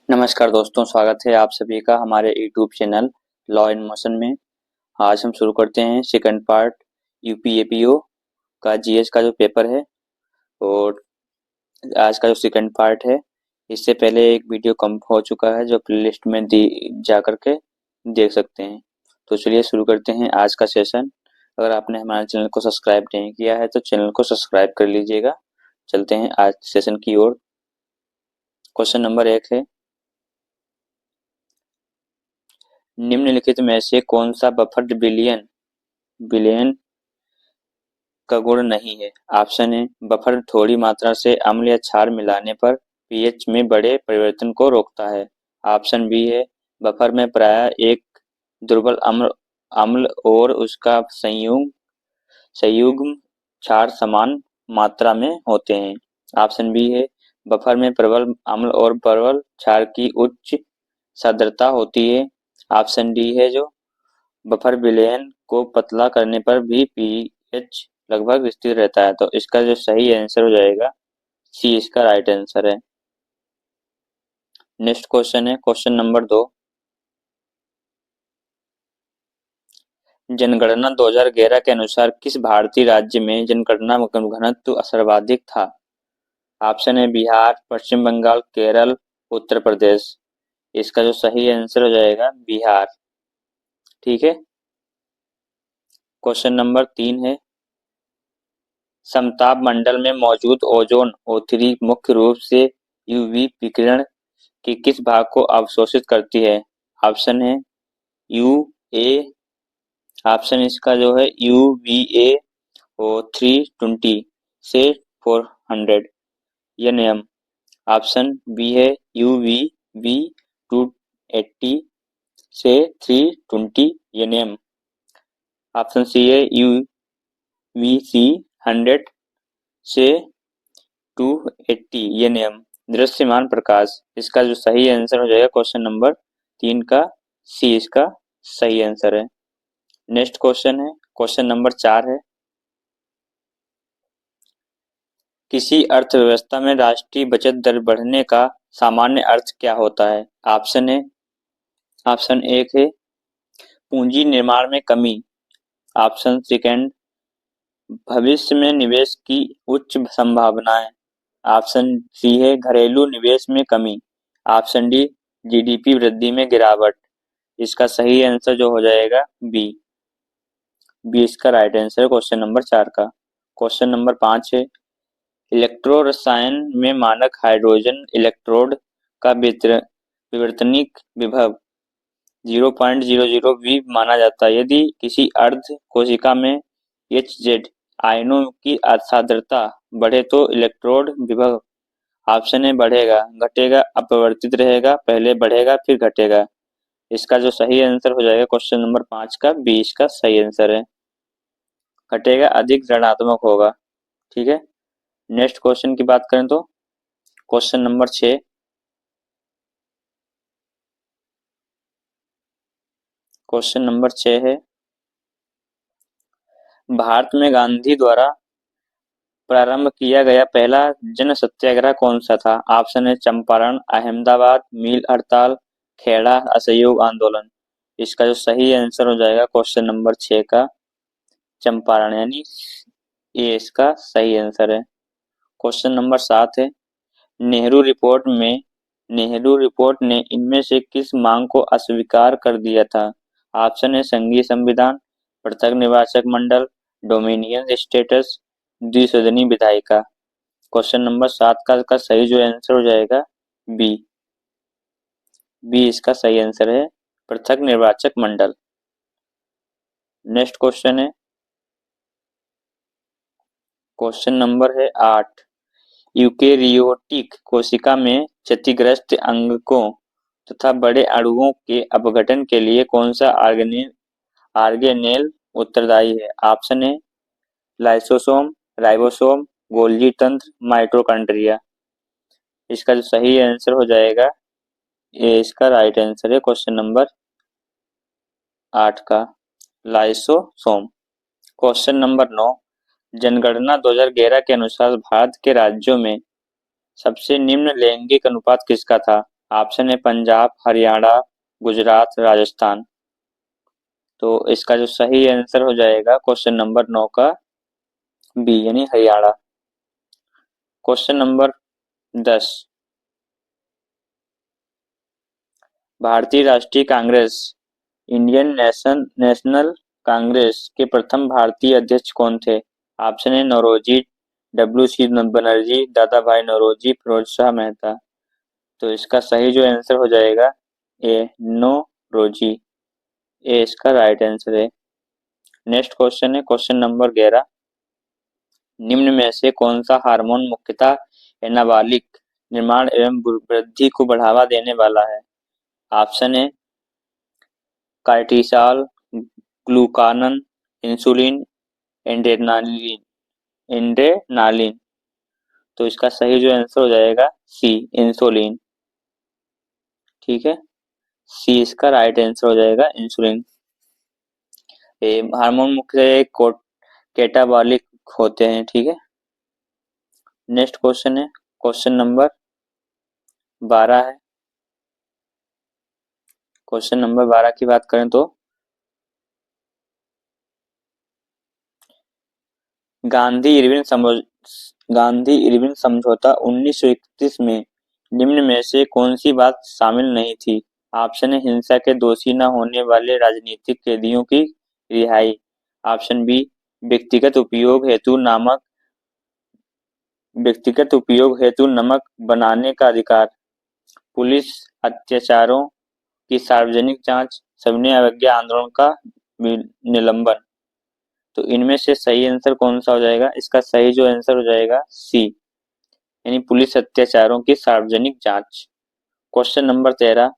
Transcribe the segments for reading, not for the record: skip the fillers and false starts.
नमस्कार दोस्तों, स्वागत है आप सभी का हमारे YouTube channel law in motion में। आज हम शुरू करते हैं सेकंड पार्ट यूपीएपीओ का जीएस का जो पेपर है। और आज का जो सेकंड पार्ट है, इससे पहले एक वीडियो कम हो चुका है जो प्लेलिस्ट में दी जा करके देख सकते हैं। तो चलिए शुरू करते हैं आज का सेशन। अगर आपने हमारे चैनल को सब्सक्राइब नहीं किया है तो चैनल को सब्सक्राइब कर लीजिएगा। चलते हैं आज सेशन की ओर। क्वेश्चन नंबर 1 है, निम्नलिखित में से कौन सा बफर विलयन का गुण नहीं है। ऑप्शन ए, बफर थोड़ी मात्रा से अम्ल या क्षार मिलाने पर पीएच में बड़े परिवर्तन को रोकता है। ऑप्शन बी है, बफर में प्रायः एक दुर्बल अम्ल अम्ल और उसका संयुग्म क्षार समान मात्रा में होते हैं। ऑप्शन बी है, बफर में प्रबल अम्ल और प्रबल क्षार की उच्च सांद्रता होती है। ऑप्शन डी है, जो बफर विलयन को पतला करने पर भी पीएच लगभग स्थिर रहता है। तो इसका जो सही आंसर हो जाएगा सी, इसका राइट आंसर है। नेक्स्ट क्वेश्चन है क्वेश्चन नंबर 2, जनगणना 2011 के अनुसार किस भारतीय राज्य में जनगणना घनत्व सर्वाधिक था। ऑप्शन है बिहार, पश्चिम बंगाल, केरल, उत्तर प्रदेश। इसका जो सही आंसर हो जाएगा बिहार। ठीक है। क्वेश्चन नंबर 3 है, समताप मंडल में मौजूद ओजोन O3 मुख्य रूप से यूवी विकिरण के किस भाग को अवशोषित करती है। ऑप्शन है यू ए ऑप्शन इसका जो है UVA O320 से 400 nm। ऑप्शन बी है UVB 280 से 320 nm। ऑप्शन सी है UVC 100 से 280 nm। दृश्यमान प्रकाश। इसका जो सही आंसर हो जाएगा क्वेश्चन नंबर 3 का सी, इसका सही आंसर है। नेक्स्ट क्वेश्चन है क्वेश्चन नंबर 4 है, किसी अर्थव्यवस्था में राष्ट्रीय बचत दर बढ़ने का सामान्य अर्थ क्या होता है। ऑप्शन एक है पूंजी निर्माण में कमी। ऑप्शन सेकंड, भविष्य में निवेश की उच्च संभावनाएं। ऑप्शन सी है घरेलू निवेश में कमी। ऑप्शन डी, जीडीपी वृद्धि में गिरावट। इसका सही आंसर जो हो जाएगा बी। बी इसका राइट आंसर है क्वेश्चन नंबर 4 का। क्वेश्चन नंबर 5 है, इलेक्ट्रो रसायन में मानक हाइड्रोजन इलेक्ट्रोड का विवर्तनिक विभव 0.00 V माना जाता है। यदि किसी अर्ध कोशिका में Hz आयनों की सांद्रता बढ़े तो इलेक्ट्रोड विभव ऑप्शन ए बढ़ेगा, घटेगा, अपरिवर्तित रहेगा, पहले बढ़ेगा फिर घटेगा। इसका जो सही आंसर हो जाएगा क्वेश्चन नंबर 5 का बी, इसका सही आंसर है। घटेगा, अधिक ऋणात्मक होगा। ठीक है। नेक्स्ट क्वेश्चन की बात करें तो क्वेश्चन नंबर 6, क्वेश्चन नंबर 6 है, भारत में गांधी द्वारा प्रारंभ किया गया पहला जन सत्याग्रह कौन सा था। ऑप्शन है चंपारण, अहमदाबाद, मील हड़ताल, खेड़ा असहयोग आंदोलन। इसका जो सही आंसर हो जाएगा क्वेश्चन नंबर 6 का चंपारण, यानी ये इसका सही आंसर है। क्वेश्चन नंबर 7 है, नेहरू रिपोर्ट ने इनमें से किस मांग को अस्वीकार कर दिया था। ऑप्शन है संघीय संविधान, पृथक निर्वाचक मंडल, डोमिनियन स्टेटस, द्विसदनी विधायिका। क्वेश्चन नंबर 7 का सही जो आंसर हो जाएगा बी। बी इसका सही आंसर है, पृथक निर्वाचक मंडल। नेक्स्ट क्वेश्चन है क्वेश्चन नंबर है 8, यूकेरियोटिक कोशिका में क्षतिग्रस्त अंगकों तथा बड़े अणुओं के अपघटन के लिए कौन सा आर्गेनेल उत्तरदायी है। ऑप्शन है लाइसोसोम, राइबोसोम, गोल्गी तंत्र, माइटोकॉन्ड्रिया। इसका जो सही आंसर हो जाएगा ये इसका राइट आंसर है क्वेश्चन नंबर 8 का लाइसोसोम। क्वेश्चन नंबर 9, जनगणना 2011 के अनुसार भारत के राज्यों में सबसे निम्न लैंगिक अनुपात किसका था। ऑप्शन है पंजाब, हरियाणा, गुजरात, राजस्थान। तो इसका जो सही आंसर हो जाएगा क्वेश्चन नंबर 9 का बी यानी हरियाणा। क्वेश्चन नंबर 10, भारतीय राष्ट्रीय कांग्रेस इंडियन नेशनल कांग्रेस के प्रथम भारतीय अध्यक्ष कौन थे? ऑप्शन है नौरोजी डब्ल्यू.सी. बनर्जी, दादा भाई नौरोजी, फिरोज शाह मेहता। तो इसका सही जो आंसर हो जाएगा ए नौरोजी। ए इसका राइट आंसर है। नेक्स्ट क्वेश्चन है क्वेश्चन नंबर 11, निम्न में से कौन सा हार्मोन मुख्यतः एनाबॉलिक निर्माण एवं वृद्धि को बढ़ावा देने वाला है? ऑप्शन है cortisol, glucagon, insulin, adrenaline. Adrenaline. तो इसका सही जो आंसर हो जाएगा सी इंसुलिन। ठीक है, सी इसका राइट आंसर हो जाएगा इंसुलिन। हार्मोन मुख्य कैटाबॉलिक होते हैं। ठीक है, नेक्स्ट क्वेश्चन है क्वेश्चन नंबर 12 है। क्वेश्चन नंबर 12 की बात करें तो गांधी इरविन समझौता 1931 में निम्न में से कौन सी बात शामिल नहीं थी? ऑप्शन है हिंसा के दोषी न होने वाले राजनीतिक कैदियों की रिहाई। ऑप्शन बी व्यक्तिगत उपयोग हेतु नमक बनाने का अधिकार, पुलिस अत्याचारों की सार्वजनिक जांच, सविनय अवज्ञा आंदोलन का निलंबन। तो इनमें से सही आंसर कौन सा हो जाएगा? इसका सही जो आंसर हो जाएगा सी यानी पुलिस अत्याचारों की सार्वजनिक जांच। क्वेश्चन नंबर 13,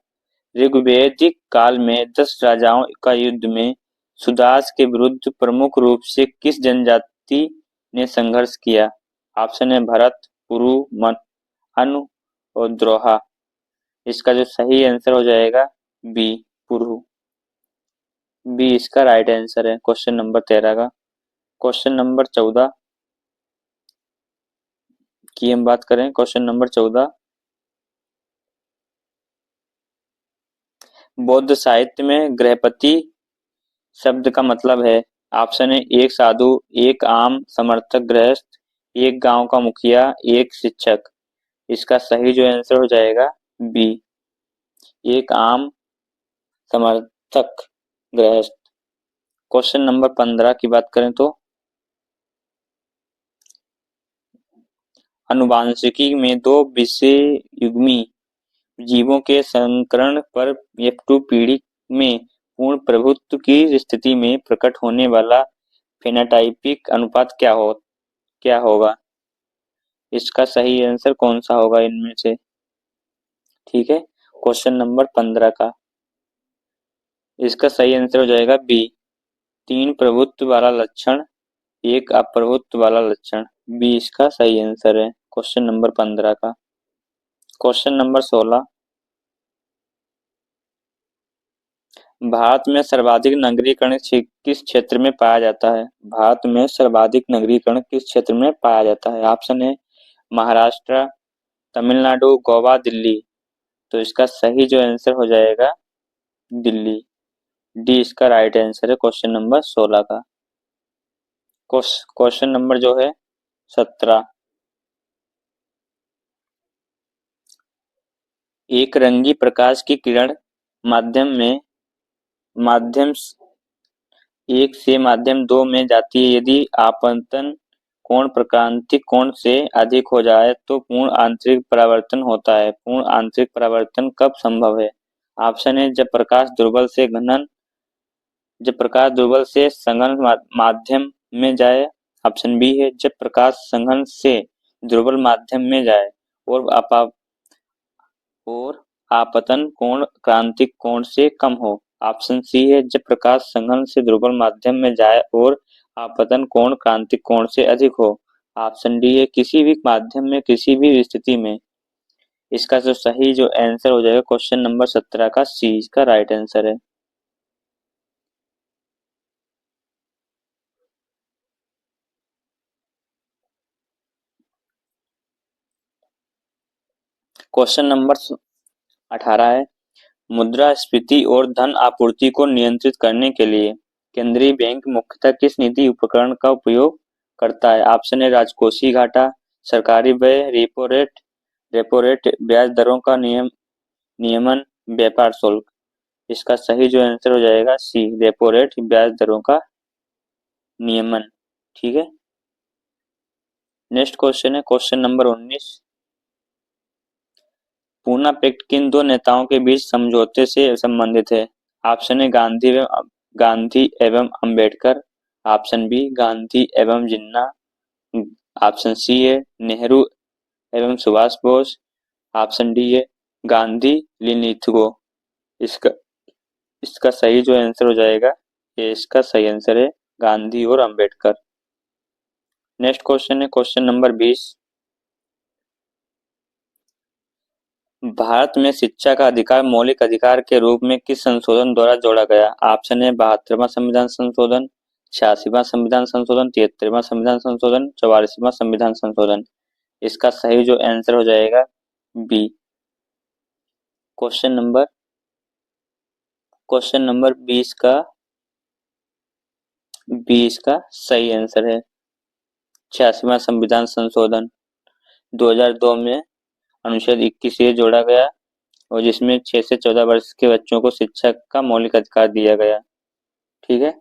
ऋग्वैदिक काल में 10 राजाओं का युद्ध में सुदास के विरुद्ध प्रमुख रूप से किस जनजाति ने संघर्ष किया? ऑप्शन है भरत, पुरु, अनु और द्रोहा। इसका जो सही आंसर हो जाएगा बी पुरु। बी इसका राइट आंसर है क्वेश्चन नंबर 13 का। क्वेश्चन नंबर 14 की हम बात करें, क्वेश्चन नंबर 14, बौद्ध साहित्य में गृहपति शब्द का मतलब है? ऑप्शन है एक साधु, एक आम समर्थक गृहस्थ, एक गांव का मुखिया, एक शिक्षक। इसका सही जो आंसर हो जाएगा बी एक आम समर्थक गृहस्थ। क्वेश्चन नंबर 15 की बात करें तो आनुवांशिकी में दो विषयुग्मी जीवों के संकरण पर F2 पीढ़ी में पूर्ण प्रभुत्व की स्थिति में प्रकट होने वाला फेनोटाइपिक अनुपात क्या होगा? इसका सही आंसर कौन सा होगा इनमें से? ठीक है, क्वेश्चन नंबर 15 का इसका सही आंसर हो जाएगा बी 3 प्रभुत्व वाला लक्षण, एक अप्रभुत्व वाला लक्षण। बी इसका सही आंसर है क्वेश्चन नंबर 15 का। क्वेश्चन नंबर 16, भारत में सर्वाधिक नगरीकरण किस क्षेत्र में पाया जाता है? भारत में सर्वाधिक नगरीकरण किस क्षेत्र में पाया जाता है? ऑप्शन है महाराष्ट्र, तमिलनाडु, गोवा, दिल्ली। तो इसका सही जो आंसर हो जाएगा दिल्ली। डी इसका राइट आंसर है क्वेश्चन नंबर 16 का। क्वेश्चन नंबर जो है 17, एक रंगी प्रकाश की किरण माध्यम 1 से माध्यम 2 में जाती है। यदि आपतन कोण प्रांतिक कोण से अधिक हो जाए तो पूर्ण आंतरिक परावर्तन होता है। पूर्ण आंतरिक परावर्तन कब संभव है? ऑप्शन है जब प्रकाश दुर्बल से सघन माध्यम में जाए। ऑप्शन बी है जब प्रकाश सघन से दुर्बल माध्यम में जाए और आपतन कोण क्रांतिक कोण से कम हो। ऑप्शन सी है जब प्रकाश सघन से दुर्बल माध्यम में जाए और आपतन कोण क्रांतिक कोण से अधिक हो। ऑप्शन डी है किसी भी माध्यम में किसी भी स्थिति में। इसका जो सही जो आंसर हो जाएगा क्वेश्चन नंबर 17 का सी इसका राइट आंसर है। क्वेश्चन नंबर 18 है मुद्रास्फीति और धन आपूर्ति को नियंत्रित करने के लिए केंद्रीय बैंक मुख्यतः किस नीति उपकरण का उपयोग करता है? ऑप्शन ए राजकोषीय घाटा, सरकारी व्यय, रेपो रेट, ब्याज दरों का नियमन, व्यापार शुल्क। इसका सही जो आंसर हो जाएगा सी, रेपो रेट, ब्याज दरों का नियमन। ठीक है, नेक्स्ट क्वेश्चन है क्वेश्चन नंबर 19। पूना पैक्ट किन दो नेताओं के बीच समझौते से संबंधित है? ऑप्शन ए गांधी एवं अंबेडकर, ऑप्शन बी गांधी एवं जिन्ना, ऑप्शन सी है नेहरू एवं सुभाष बोस, ऑप्शन डी है गांधी लिनिथगो। इसका इसका सही जो आंसर हो जाएगा ये इसका सही आंसर है गांधी और अंबेडकर। नेक्स्ट क्वेश्चन है क्वेश्चन नंबर 20। भारत में शिक्षा का अधिकार मौलिक अधिकार के रूप में किस संशोधन द्वारा जोड़ा गया? ऑप्शन है 72वां संविधान संशोधन, 86वां संविधान संशोधन, 73वां संविधान संशोधन, 44वां संविधान संशोधन। इसका सही जो आंसर हो जाएगा बी। क्वेश्चन नंबर 20 का सही आंसर है 86वां संविधान संशोधन 2002 में अनुच्छेद 21 से जोड़ा गया और जिसमें 6 से 14 वर्ष के बच्चों को शिक्षा का मौलिक अधिकार दिया गया। ठीक है,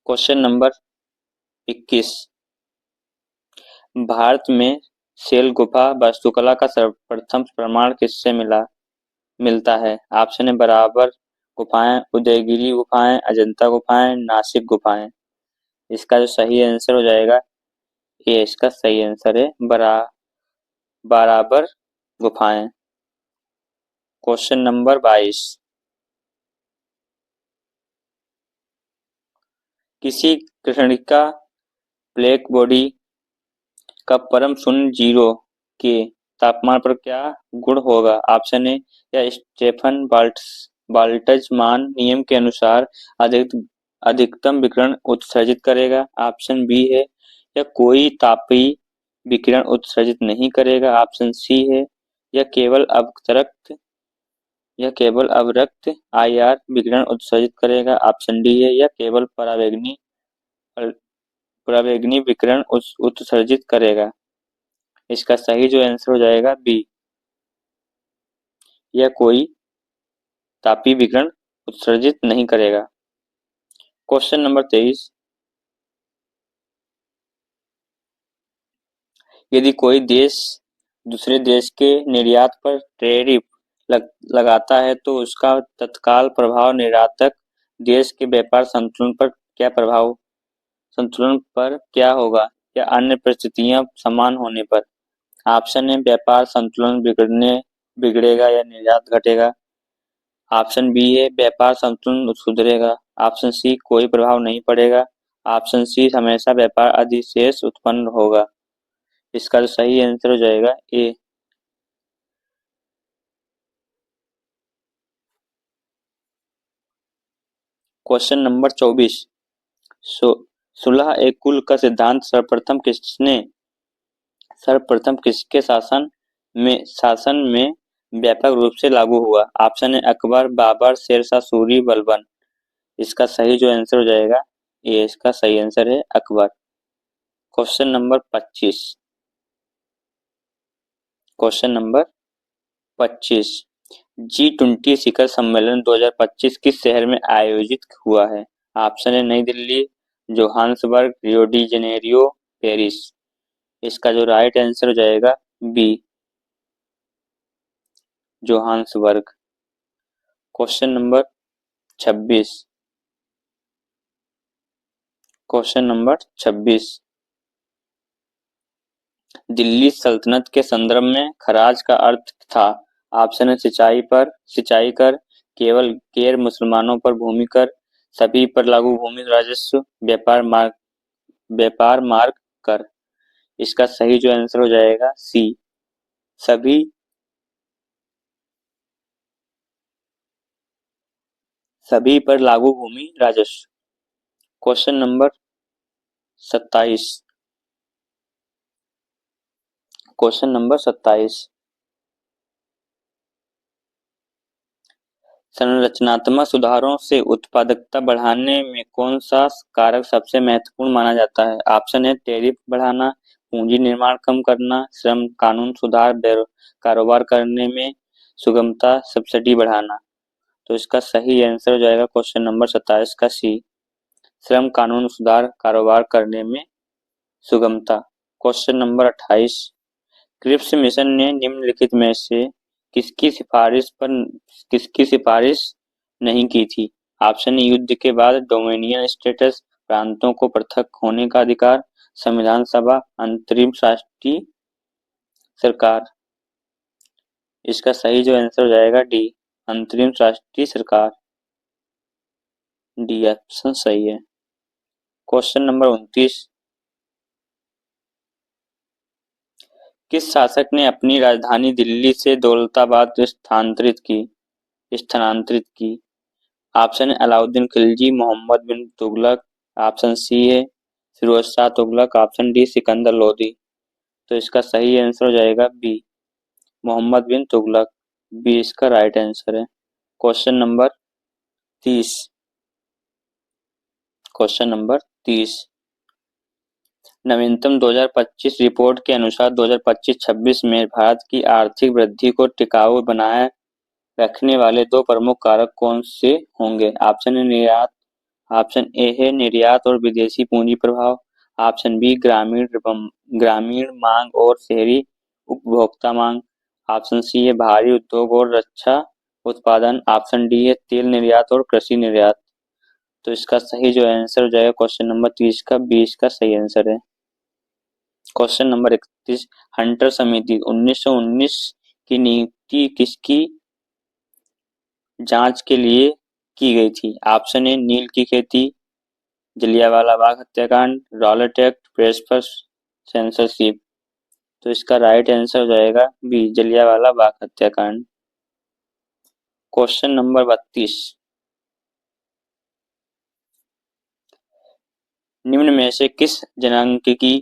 क्वेश्चन नंबर 21। भारत में शैल गुफा वास्तुकला का सर्वप्रथम प्रमाण किससे मिलता है? ऑप्शन है बराबर गुफाएं, उदयगिरी गुफाएं, अजंता गुफाएं, नासिक गुफाएं। इसका जो सही आंसर हो जाएगा ये इसका सही आंसर है बराबर गुफाएं। Question number 22। किसी कृष्णिका ब्लैक बॉडी का परम शून्य जीरो के तापमान पर क्या गुण होगा? ऑप्शन ए या स्टेफन बाल्टजमान नियम के अनुसार अधिकतम विकिरण उत्सर्जित करेगा, ऑप्शन बी है या कोई तापीय विकिरण उत्सर्जित नहीं करेगा, ऑप्शन सी है या केवल अवरक्त आईआर विकिरण उत्सर्जित करेगा, ऑप्शन डी है या केवल परावैंगनी विकिरण उत्सर्जित करेगा। इसका सही जो आंसर हो जाएगा बी, या कोई तापीय विकिरण उत्सर्जित नहीं करेगा। Question number 23। यदि कोई देश दूसरे देश के निर्यात पर टैरिफ लगाता है तो उसका तत्काल प्रभाव निर्यातक देश के व्यापार संतुलन पर क्या होगा या अन्य परिस्थितियां समान होने पर? ऑप्शन है व्यापार संतुलन बिगड़ेगा या निर्यात घटेगा, ऑप्शन बी है व्यापार संतुलन सुधरेगा, ऑप्शन सी कोई प्रभाव नहीं पड़ेगा, ऑप्शन सी हमेशा व्यापार अधिशेष उत्पन्न होगा। इसका जो सही आंसर हो जाएगा ए। Question number 24। सुलह ए कुल का सिद्धांत सर्वप्रथम किसके शासन में व्यापक रूप से लागू हुआ? ऑप्शन है अकबर, बाबर, शेरशाह सूरी, बलबन। इसका सही जो आंसर हो जाएगा ये इसका सही आंसर है Akbar. Question number 25। Question number 25। G20 शिखर सम्मेलन 2025 किस शहर में आयोजित हुआ है? ऑप्शन है Nai Delhi, Johannesburg, Rio de Janeiro, Paris. इसका जो राइट आंसर हो जाएगा b, Johannesburg. Question number 26। Question number 26। Delhi सल्तनत के संदर्भ में खराज का अर्थ था? ऑप्शन है सिंचाई कर, केवल गैर मुसलमानों पर भूमि कर, सभी पर लागू भूमि राजस्व, व्यापार मार्ग कर। इसका सही जो आंसर हो जाएगा सी, सभी पर लागू भूमि राजस्व। Question number 27। Question number 27। संरचनात्मक सुधारों से उत्पादकता बढ़ाने में कौन सा कारक सबसे महत्वपूर्ण माना जाता है? ऑप्शन है टैरिफ बढ़ाना, पूंजी निर्माण कम करना, श्रम कानून सुधार, कारोबार करने में सुगमता, सब्सिडी बढ़ाना। तो इसका सही आंसर हो जाएगा क्वेश्चन नंबर 27 का सी, श्रम कानून सुधार, कारोबार करने में सुगमता। क्वेश्चन नंबर 28, क्रिप्स मिशन ने निम्नलिखित में से किसकी सिफारिश नहीं की थी? ऑप्शन ए युद्ध के बाद डोमिनियन स्टेटस, प्रांतों को पृथक होने का अधिकार, संविधान सभा, अंतरिम राष्ट्रीय सरकार। इसका सही जो आंसर हो जाएगा डी, अंतरिम राष्ट्रीय सरकार। डी ऑप्शन सही है। क्वेश्चन नंबर 29, किस शासक ने अपनी राजधानी दिल्ली से दौलताबाद स्थानांतरित की? ऑप्शन है अलाउद्दीन खिलजी, मोहम्मद बिन तुगलक, ऑप्शन सी है फिरोज शाह तुगलक, ऑप्शन डी सिकंदर लोदी। तो इसका सही आंसर हो जाएगा बी, मोहम्मद बिन तुगलक। बी इसका राइट आंसर है। क्वेश्चन नंबर 30, क्वेश्चन नंबर 30, नवीनतम 2025 रिपोर्ट के अनुसार 2025-26 में भारत की आर्थिक वृद्धि को टिकाऊ बनाए रखने वाले दो प्रमुख कारक कौन से होंगे? ऑप्शन है निर्यात, ऑप्शन ए है निर्यात और विदेशी पूंजी प्रभाव, ऑप्शन बी ग्रामीण मांग और शहरी उपभोक्ता मांग, ऑप्शन सी है भारी उद्योग और रक्षा उत्पादन, ऑप्शन डी है तेल निर्यात और कृषि निर्यात। तो इसका सही जो आंसर हो जाएगा क्वेश्चन नंबर 30 का 20 का सही आंसर है। क्वेश्चन नंबर 31, हंटर समिति 1919 की नियुक्ति किसकी जांच के लिए की गई थी? ऑप्शन ए नील की खेती, जलियांवाला बाग हत्याकांड, रॉलेट एक्ट, प्रेस पर सेंसरशिप। तो इसका राइट आंसर हो जाएगा बी, जलियांवाला बाग हत्याकांड। क्वेश्चन नंबर 32, निम्न में से किस जनांकीय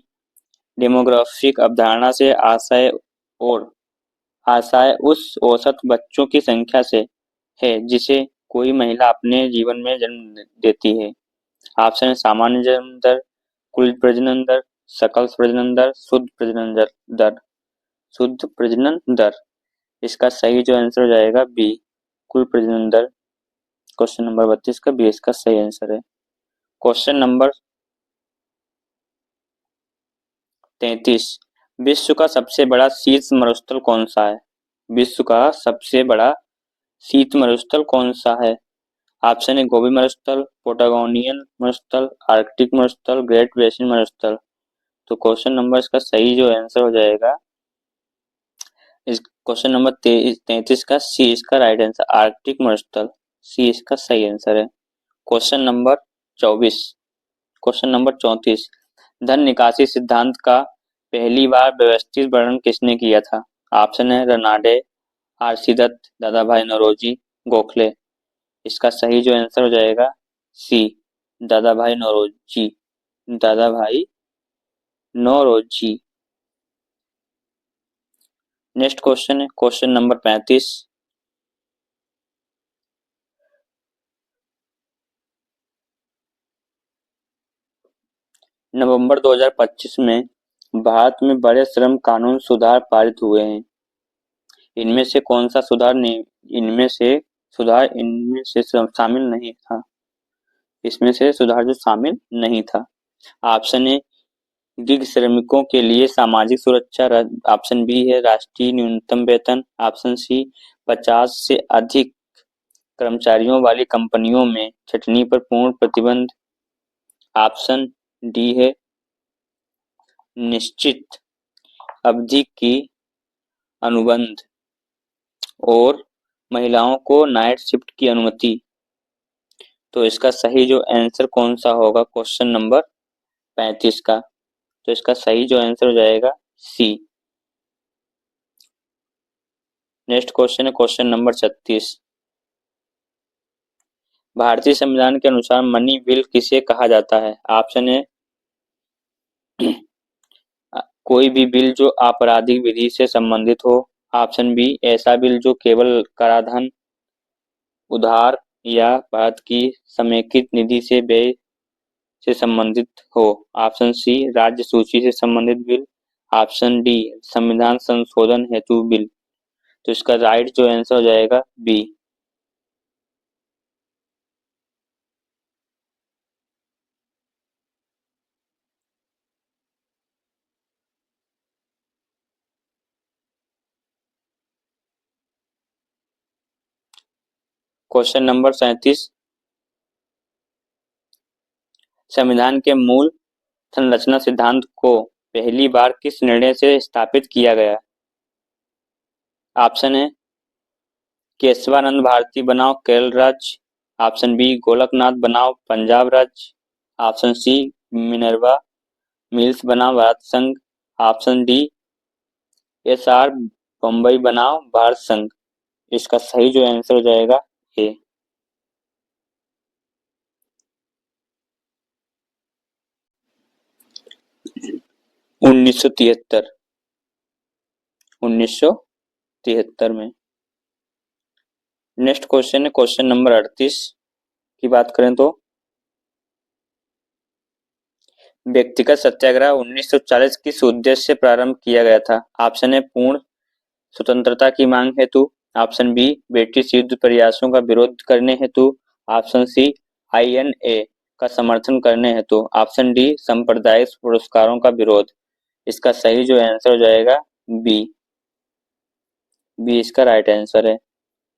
डेमोग्राफिक अवधारणा से आशय उस औसत बच्चों की संख्या से है जिसे कोई महिला अपने जीवन में जन्म देती है? ऑप्शन है सामान्य जन्म दर, कुल प्रजनन दर, सकल प्रजनन दर, शुद्ध प्रजनन दर। इसका सही जो आंसर हो जाएगा बी, कुल प्रजनन दर। क्वेश्चन नंबर 32 का बी इसका सही आंसर है। क्वेश्चन नंबर 33, विश्व का सबसे बड़ा शीत मरुस्थल कौन सा है? विश्व का सबसे बड़ा शीत मरुस्थल कौन सा है? ऑप्शन है गोबी मरुस्थल, पैटागोनियन मरुस्थल, आर्कटिक मरुस्थल, ग्रेट बेसिन मरुस्थल। तो क्वेश्चन नंबर इसका सही जो आंसर हो जाएगा इस क्वेश्चन नंबर 33 का सी इसका राइट आंसर, आर्कटिक मरुस्थल। सी इसका सही आंसर है। क्वेश्चन नंबर 24, क्वेश्चन नंबर 34, धन निकासी सिद्धांत का पहली बार व्यवस्थित वर्णन किसने किया था? ऑप्शन है रनाडे, आरसी दत्त, दादा भाई नौरोजी, गोखले। इसका सही जो आंसर हो जाएगा सी, दादा भाई नौरोजी, दादा भाई नौरोजी। नेक्स्ट क्वेश्चन है क्वेश्चन नंबर 35, नवंबर 2025 में भारत में बड़े श्रम कानून सुधार पारित हुए हैं। इनमें से कौन सा सुधार नहीं इनमें से शामिल नहीं था? इसमें से सुधार जो शामिल नहीं था। ऑप्शन ए गिग श्रमिकों के लिए सामाजिक सुरक्षा, ऑप्शन बी है राष्ट्रीय न्यूनतम वेतन, ऑप्शन सी 50 से अधिक कर्मचारियों वाली कंपनियों में छटनी पर पूर्ण प्रतिबंध, ऑप्शन डी है निश्चित अवधि की अनुबंध और महिलाओं को नाइट शिफ्ट की अनुमति। तो इसका सही जो आंसर कौन सा होगा क्वेश्चन नंबर 35 का? तो इसका सही जो आंसर हो जाएगा सी। नेक्स्ट क्वेश्चन है क्वेश्चन नंबर 36, भारतीय संविधान के अनुसार मनी बिल किसे कहा जाता है? ऑप्शन है कोई भी बिल जो आपराधिक विधि से संबंधित हो, ऑप्शन बी ऐसा बिल जो केवल कराधान उधार या भारत की समेकित निधि से व्यय से संबंधित हो। ऑप्शन सी राज्य सूची से संबंधित बिल। ऑप्शन डी संविधान संशोधन हेतु बिल। तो इसका राइट जो आंसर हो जाएगा बी। क्वेश्चन नंबर 37, संविधान के मूल संरचना सिद्धांत को पहली बार किस निर्णय से स्थापित किया गया? ऑप्शन है केशवानंद भारती बनाओ केरल राज्य। ऑप्शन बी गोलकनाथ बनाओ पंजाब राज्य। ऑप्शन सी मिनर्वा मिल्स बनाओ भारत संघ। Option D S R Bombay बनाओ भारत संघ। इसका सही जो आंसर हो जाएगा ए। 1973। 1973 में। नेक्स्ट क्वेश्चन है क्वेश्चन नंबर 38 की बात करें तो व्यक्तिगत सत्याग्रह 1940 किस उद्देश्य से प्रारंभ किया गया था? ऑप्शन है पूर्ण स्वतंत्रता की मांग हेतु। ऑप्शन बी ब्रिटिश युद्ध प्रयासों का विरोध करने हेतु। ऑप्शन सी INA का समर्थन करने हेतु। ऑप्शन डी सांप्रदायिक पुरस्कारों का विरोध। इसका सही जो आंसर हो जाएगा बी। बी इसका राइट आंसर है,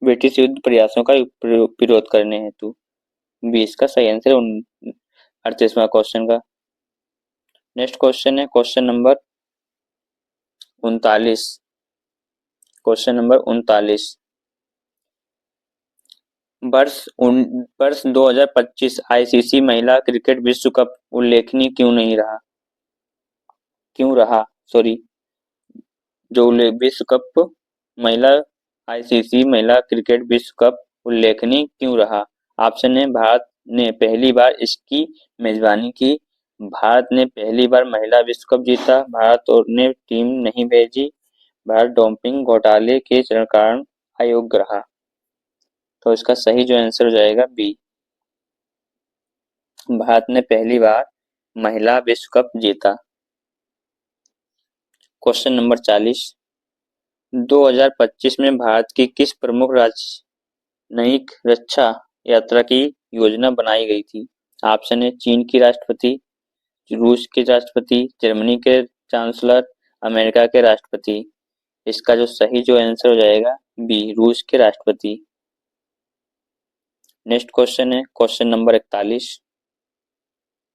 ब्रिटिश युद्ध प्रयासों का विरोध करने हेतु। बी इसका सही आंसर है 38वां क्वेश्चन का। नेक्स्ट क्वेश्चन है क्वेश्चन नंबर 39। क्वेश्चन नंबर 39, वर्ष 2025 ICC महिला क्रिकेट विश्व कप उल्लेखनीय क्यों नहीं रहा? क्यों रहा सॉरी जो विश्व कप महिला ICC महिला क्रिकेट विश्व कप उल्लेखनीय क्यों रहा? ऑप्शन है भारत ने पहली बार इसकी मेजबानी की। भारत ने पहली बार महिला विश्व कप जीता। भारत और ने टीम नहीं भेजी। भारत डोपिंग घोटाले के कारण अयोग्य रहा। तो इसका सही जो आंसर हो जाएगा बी। भारत ने पहली बार महिला विश्व कप जीता। क्वेश्चन नंबर 40, 2025 में भारत की किस प्रमुख राजनयिक रक्षा यात्रा की योजना बनाई गई थी? ऑप्शन है चीन की राष्ट्रपति, रूस के राष्ट्रपति, जर्मनी के चांसलर, अमेरिका के राष्ट्रपति। इसका जो सही जो आंसर हो जाएगा बी रूस के राष्ट्रपति। नेक्स्ट क्वेश्चन है क्वेश्चन नंबर 41।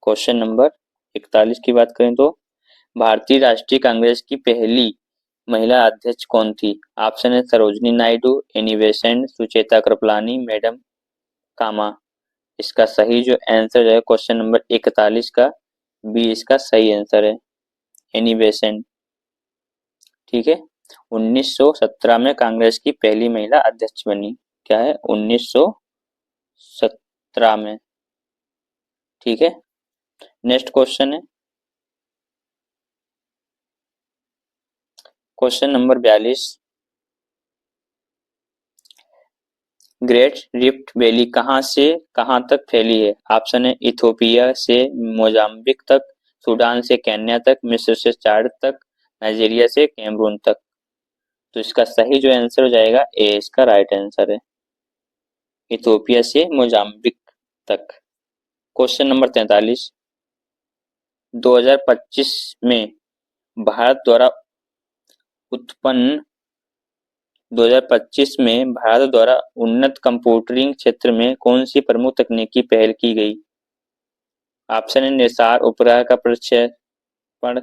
क्वेश्चन नंबर 41 की बात करें तो भारतीय राष्ट्रीय कांग्रेस की पहली महिला अध्यक्ष कौन थी? ऑप्शन है Sarojini Naidu, Annie Besant, Sucheta Kripalani, madam Cama. इसका सही जो आंसर है क्वेश्चन नंबर 41 का बी इसका सही आंसर है, एनी बेसेंट। ठीक है, 1917 में कांग्रेस की पहली महिला अध्यक्ष बनी। क्या है 1917 में। ठीक है, नेक्स्ट क्वेश्चन है question number 42। Great rift valley कहां से कहां तक फैली है? ऑप्शन है इथोपिया से मोजाम्बिक तक, सूडान से केन्या तक, मिस्र से चाड तक, नाइजीरिया से कैमरून तक। तो इसका सही जो आंसर हो जाएगा ए इसका राइट आंसर है, इथोपिया से मोजाम्बिक तक। क्वेश्चन नंबर 43, 2025 में भारत द्वारा उत्पन्न 2025 में भारत द्वारा उन्नत कंप्यूटिंग क्षेत्र में कौन सी प्रमुख तकनीकी पहल की गई? ऑप्शन है निसार उपग्रह का प्रक्षेपण,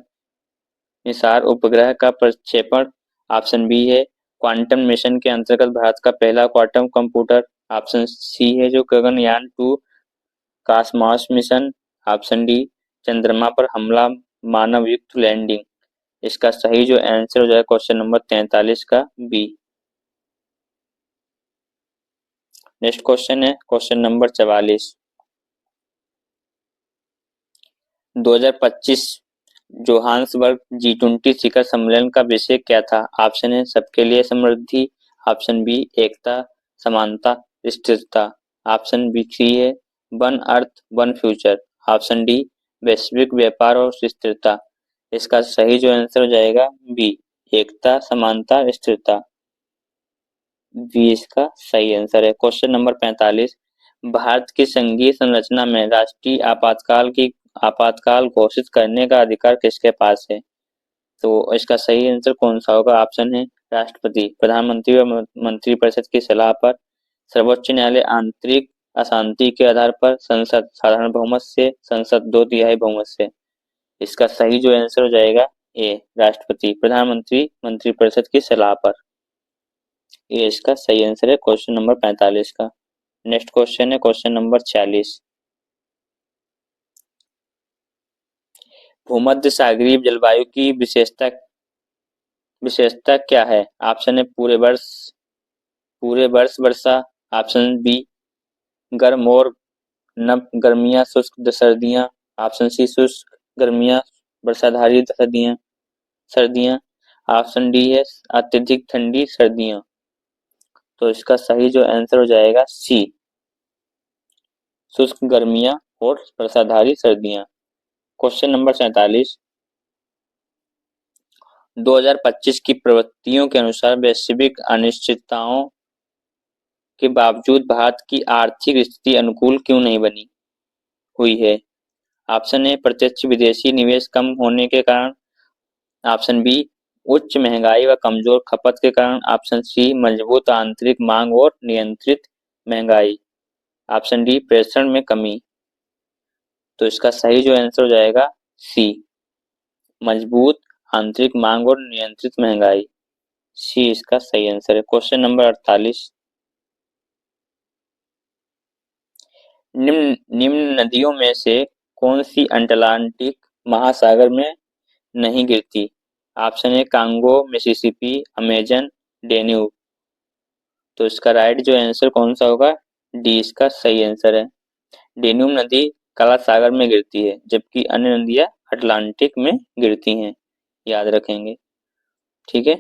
निसार उपग्रह का प्रक्षेपण। ऑप्शन बी है क्वांटम मिशन के अंतर्गत भारत का पहला क्वांटम कंप्यूटर। ऑप्शन सी है जो Gaganyaan 2 cosmos mission. Option D चंद्रमा पर हमला मानव युक्त लैंडिंग। इसका सही जो आंसर हो जाएगा क्वेश्चन नंबर 43 का बी। नेक्स्ट क्वेश्चन है क्वेश्चन नंबर 44। 2025 जोहान्सबर्ग G20 शिखर सम्मेलन का विषय क्या था? ऑप्शन है सबके लिए समृद्धि। ऑप्शन बी एकता, समानता, स्थिरता। ऑप्शन बी सी है one earth one future. Option D वैश्विक व्यापार और स्थिरता। इसका सही जो आंसर हो जाएगा बी एकता समानता स्थिरता। बी इसका सही आंसर है। क्वेश्चन नंबर 45, भारत की संघीय संरचना में राष्ट्रीय आपातकाल घोषित करने का अधिकार किसके पास है? तो इसका सही आंसर कौन सा होगा? ऑप्शन है राष्ट्रपति, प्रधानमंत्री और मंत्रिपरिषद की सलाह पर, सर्वोच्च न्यायालय आंतरिक अशांति के आधार पर, संसद साधारण बहुमत से, संसद 2/3 बहुमत से। इसका सही जो आंसर हो जाएगा ए राष्ट्रपति, प्रधानमंत्री मंत्रिपरिषद की सलाह पर। ये इसका सही आंसर है क्वेश्चन नंबर 45 का। नेक्स्ट क्वेश्चन है क्वेश्चन नंबर 46, भूमध्य सागरीय जलवायु की विशेषता क्या है? ऑप्शन है पूरे वर्ष वर्षा। ऑप्शन बी गर्म और नम गर्मियां शुष्क सर्दियां। ऑप्शन सी शुष्क गर्मियां वर्षाधारी सर्दियां। ऑप्शन डी है अत्यधिक ठंडी सर्दियां। तो इसका सही जो आंसर हो जाएगा सी शुष्क गर्मियां और वर्षाधारी सर्दियां। क्वेश्चन नंबर 47, 2025 की प्रवृत्तियों के अनुसार वैश्विक अनिश्चितताओं के बावजूद भारत की आर्थिक स्थिति अनुकूल क्यों नहीं बनी हुई है? ऑप्शन ए प्रत्यक्ष विदेशी निवेश कम होने के कारण। ऑप्शन बी उच्च महंगाई व कमजोर खपत के कारण। ऑप्शन सी मजबूत आंतरिक मांग और नियंत्रित महंगाई। ऑप्शन डी प्रेषण में कमी। तो इसका सही जो आंसर हो जाएगा सी मजबूत आंतरिक मांग और नियंत्रित महंगाई। सी इसका सही आंसर है। क्वेश्चन नंबर 48, निम्न नदियों में से कौन सी अटलांटिक महासागर में नहीं गिरती? Option A Congo Mississippi Amazon Danube. तो इसका राइट जो आंसर कौन सा होगा? डी इसका सही आंसर है। डेन्यूब नदी काला सागर में गिरती है जबकि अन्य नदियां अटलांटिक में गिरती हैं, याद रखेंगे। ठीक है,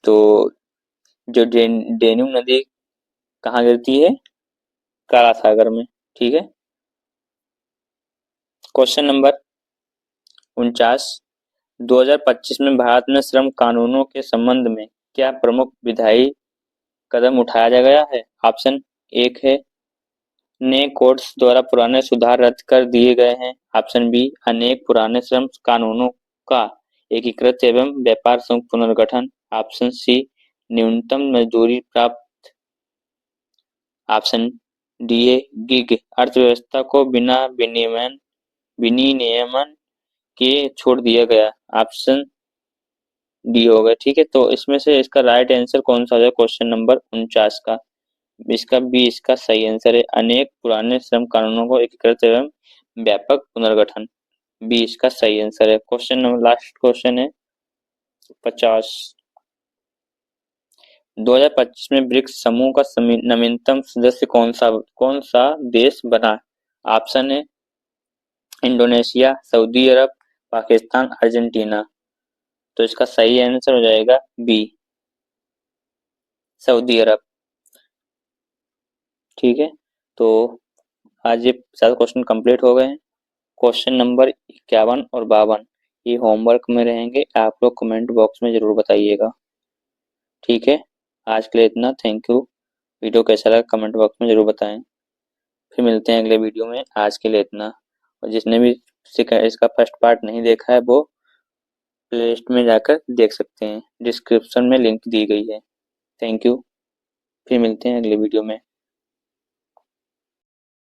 तो जो डेन्यूब नदी कहाँ गिरती है? काला सागर में। ठीक है, क्वेश्चन नंबर 49, 2025 में भारत में श्रम कानूनों के संबंध में क्या प्रमुख विधायी कदम उठाया गया है? ऑप्शन एक है नए कोर्ट्स द्वारा पुराने सुधार रद्द कर दिए गए हैं। ऑप्शन बी अनेक पुराने श्रम कानूनों का एकीकृत एवं व्यापार संघ पुनर्गठन। ऑप्शन सी न्यूनतम मजदूरी प्राप्त। ऑप्शन डी है गिग अर्थव्यवस्था को बिना विनियमन के छोड़ दिया गया। ऑप्शन डी होगा। ठीक है, तो इसमें से इसका राइट आंसर कौन सा है क्वेश्चन नंबर 49 का? इसका बी इसका सही आंसर है अनेक पुराने श्रम कानूनों को एकीकृत एवं व्यापक पुनर्गठन। बी इसका सही आंसर है। क्वेश्चन नंबर लास्ट क्वेश्चन है 50, 2025 में ब्रिक्स समूह का नवीनतम सदस्य कौन सा देश बना? ऑप्शन है इंडोनेशिया सऊदी अरब पाकिस्तान अर्जेंटीना। तो इसका सही आंसर हो जाएगा बी सऊदी अरब। ठीक है, तो आज ये 50 क्वेश्चन कंप्लीट हो गए हैं। क्वेश्चन नंबर 51 और 52 ये होमवर्क में रहेंगे, आप लोग कमेंट बॉक्स में जरूर बताइएगा। ठीक है, आज के लिए इतना। Thank you. वीडियो कैसा लगा कमेंट बॉक्स में जरूर बताएं। फिर मिलते हैं अगले वीडियो में। आज के लिए इतना। और जिसने भी इसका फर्स्ट पार्ट नहीं देखा है वो प्लेलिस्ट में जाकर देख सकते हैं, डिस्क्रिप्शन में लिंक दी गई है। Thank you. फिर मिलते हैं अगले वीडियो में।